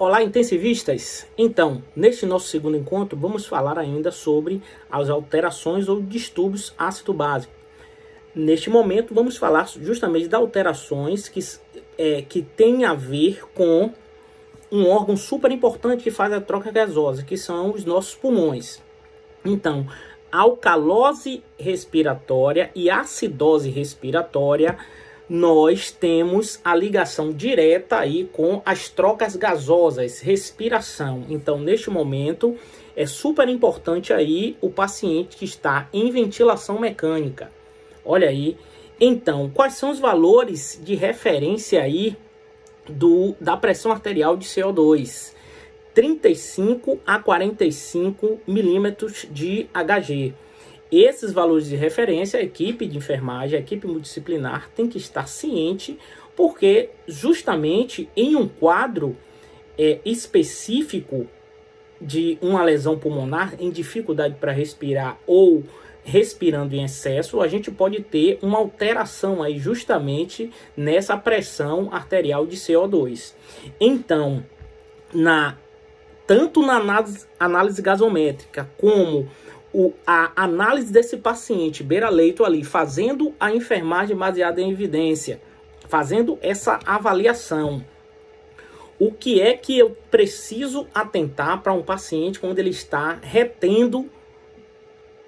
Olá, intensivistas! Então, neste nosso segundo encontro, vamos falar ainda sobre as alterações ou distúrbios ácido-básico. Neste momento, vamos falar justamente das alterações que têm a ver com um órgão super importante que faz a troca gasosa, que são os nossos pulmões. Então, alcalose respiratória e acidose respiratória, nós temos a ligação direta aí com as trocas gasosas, respiração. Então, neste momento, é super importante aí o paciente que está em ventilação mecânica. Olha aí. Então, quais são os valores de referência aí da pressão arterial de CO2? 35 a 45 milímetros de Hg. Esses valores de referência, a equipe de enfermagem, a equipe multidisciplinar tem que estar ciente, porque justamente em um quadro específico de uma lesão pulmonar, em dificuldade para respirar ou respirando em excesso, a gente pode ter uma alteração aí justamente nessa pressão arterial de CO2. Então, tanto na análise gasométrica como a análise desse paciente beira-leito ali, fazendo a enfermagem baseada em evidência, fazendo essa avaliação. O que é que eu preciso atentar para um paciente quando ele está retendo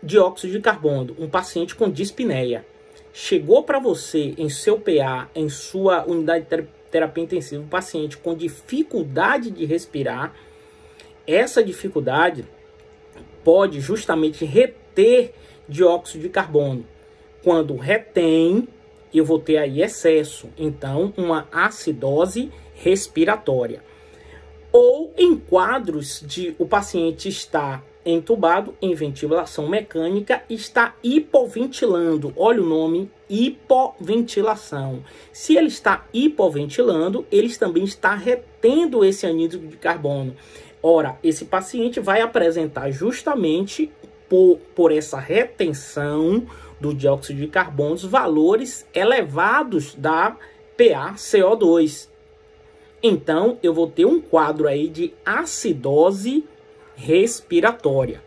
dióxido de carbono? Um paciente com dispneia. Chegou para você em seu PA, em sua unidade de terapia intensiva, um paciente com dificuldade de respirar. Essa dificuldade pode justamente reter dióxido de carbono. Quando retém, eu vou ter aí excesso. Então, uma acidose respiratória. Ou em quadros de o paciente está entubado em ventilação mecânica, está hipoventilando. Olha o nome, hipoventilação. Se ele está hipoventilando, ele também está retendo esse anidro de carbono. Ora, esse paciente vai apresentar justamente por essa retenção do dióxido de carbono valores elevados da PaCO2. Então, eu vou ter um quadro aí de acidose respiratória.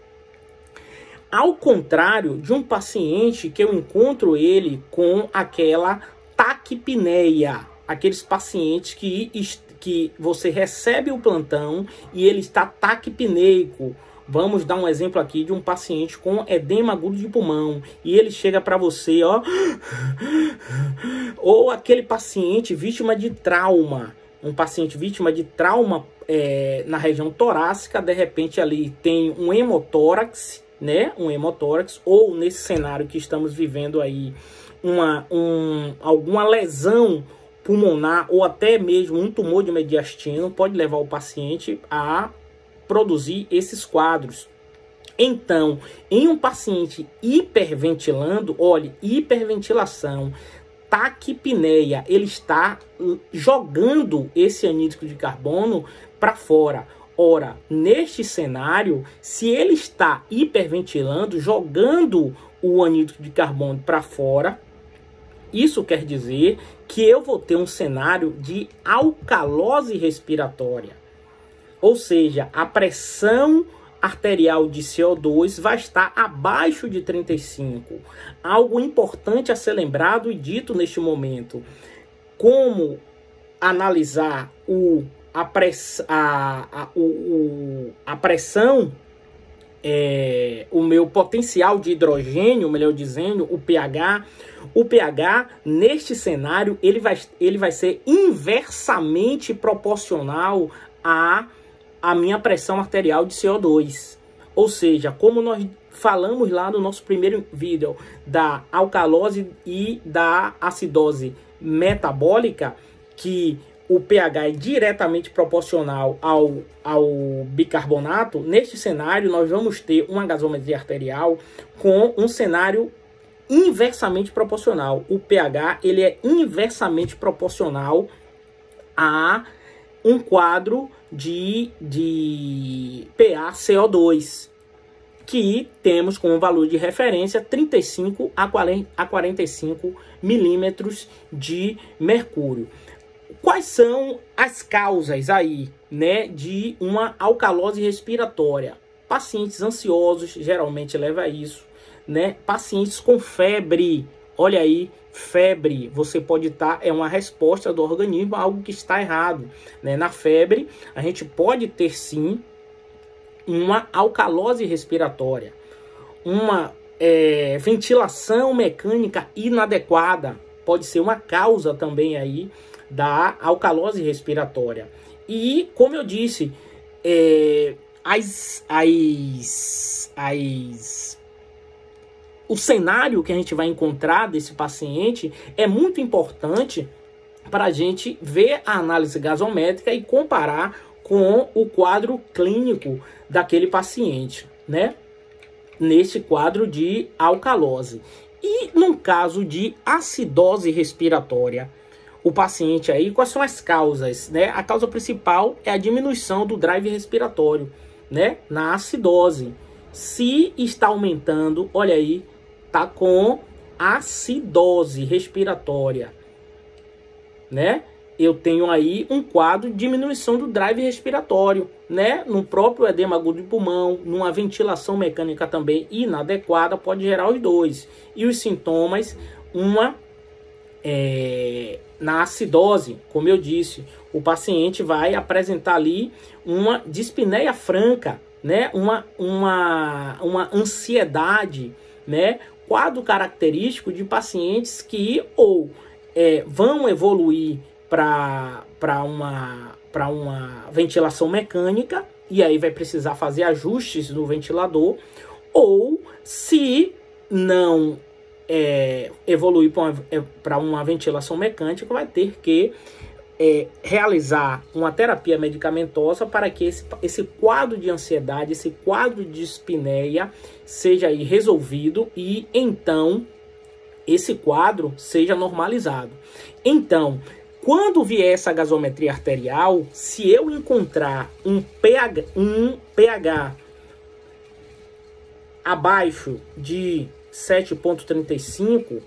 Ao contrário de um paciente que eu encontro ele com aquela taquipneia, aqueles pacientes que você recebe o plantão e ele está taquipneico. Vamos dar um exemplo aqui de um paciente com edema agudo de pulmão e ele chega para você, ó, ou aquele paciente vítima de trauma, um paciente vítima de trauma na região torácica, de repente ali tem um hemotórax, né? Um hemotórax, ou nesse cenário que estamos vivendo aí, alguma lesão pulmonar ou até mesmo um tumor de mediastino pode levar o paciente a produzir esses quadros. Então, em um paciente hiperventilando, olhe, hiperventilação, taquipneia, ele está jogando esse anidro de carbono para fora. Ora, neste cenário, se ele está hiperventilando, jogando o anidro de carbono para fora, isso quer dizer que eu vou ter um cenário de alcalose respiratória. Ou seja, a pressão arterial de CO2 vai estar abaixo de 35. Algo importante a ser lembrado e dito neste momento. Como analisar a pressão, o meu potencial de hidrogênio, melhor dizendo, o pH. O pH, neste cenário, ele vai ser inversamente proporcional à minha pressão arterial de CO2. Ou seja, como nós falamos lá no nosso primeiro vídeo da alcalose e da acidose metabólica, que o pH é diretamente proporcional ao bicarbonato, neste cenário nós vamos ter uma gasometria arterial com um cenário inversamente proporcional. O pH ele é inversamente proporcional a um quadro de PaCO2, que temos como valor de referência 35 a 45 milímetros de mercúrio. Quais são as causas aí, né, de uma alcalose respiratória? Pacientes ansiosos geralmente leva a isso, né? Pacientes com febre, olha aí, febre, você pode estar, é uma resposta do organismo a algo que está errado, né? Na febre, a gente pode ter sim uma alcalose respiratória, uma ventilação mecânica inadequada, pode ser uma causa também aí da alcalose respiratória. E, como eu disse, o cenário que a gente vai encontrar desse paciente é muito importante para a gente ver a análise gasométrica e comparar com o quadro clínico daquele paciente, né? Nesse quadro de alcalose. E no caso de acidose respiratória, o paciente aí, quais são as causas, né? A causa principal é a diminuição do drive respiratório, né? Na acidose. Se está aumentando, olha aí, tá com acidose respiratória, né? Eu tenho aí um quadro de diminuição do drive respiratório, né? No próprio edema agudo de pulmão, numa ventilação mecânica também inadequada, pode gerar os dois. E os sintomas, na acidose, como eu disse, o paciente vai apresentar ali uma dispneia franca, né? Uma ansiedade, né? Quadro característico de pacientes que ou vão evoluir para uma ventilação mecânica, e aí vai precisar fazer ajustes no ventilador, ou se não evoluir para uma ventilação mecânica, vai ter que realizar uma terapia medicamentosa para que esse quadro de ansiedade, esse quadro de dispneia seja aí resolvido e então esse quadro seja normalizado. Então, quando vier essa gasometria arterial, se eu encontrar um pH abaixo de 7,35,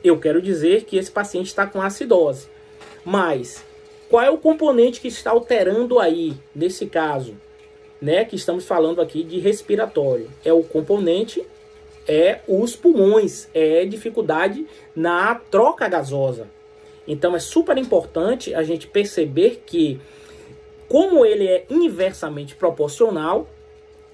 eu quero dizer que esse paciente está com acidose. Mas qual é o componente que está alterando aí, nesse caso, né? Que estamos falando aqui de respiratório. É o componente, os pulmões, dificuldade na troca gasosa. Então é super importante a gente perceber que, como ele é inversamente proporcional,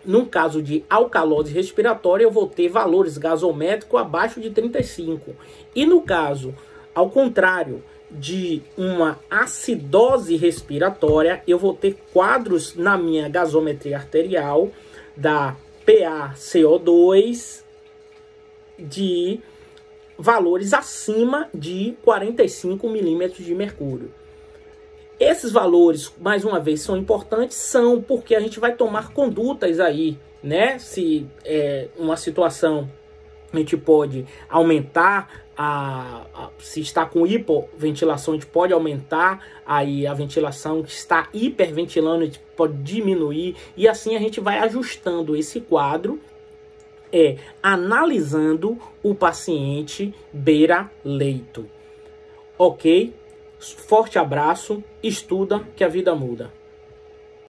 no caso de alcalose respiratória, eu vou ter valores gasométricos abaixo de 35. E no caso, ao contrário, de uma acidose respiratória, eu vou ter quadros na minha gasometria arterial da PaCO2 de valores acima de 45 milímetros de mercúrio. Esses valores, mais uma vez, são importantes, porque a gente vai tomar condutas aí, né? Se uma situação, a gente pode aumentar, se está com hipoventilação, a gente pode aumentar aí a ventilação, que está hiperventilando, a gente pode diminuir, e assim a gente vai ajustando esse quadro, analisando o paciente beira-leito. Ok? Forte abraço, estuda que a vida muda.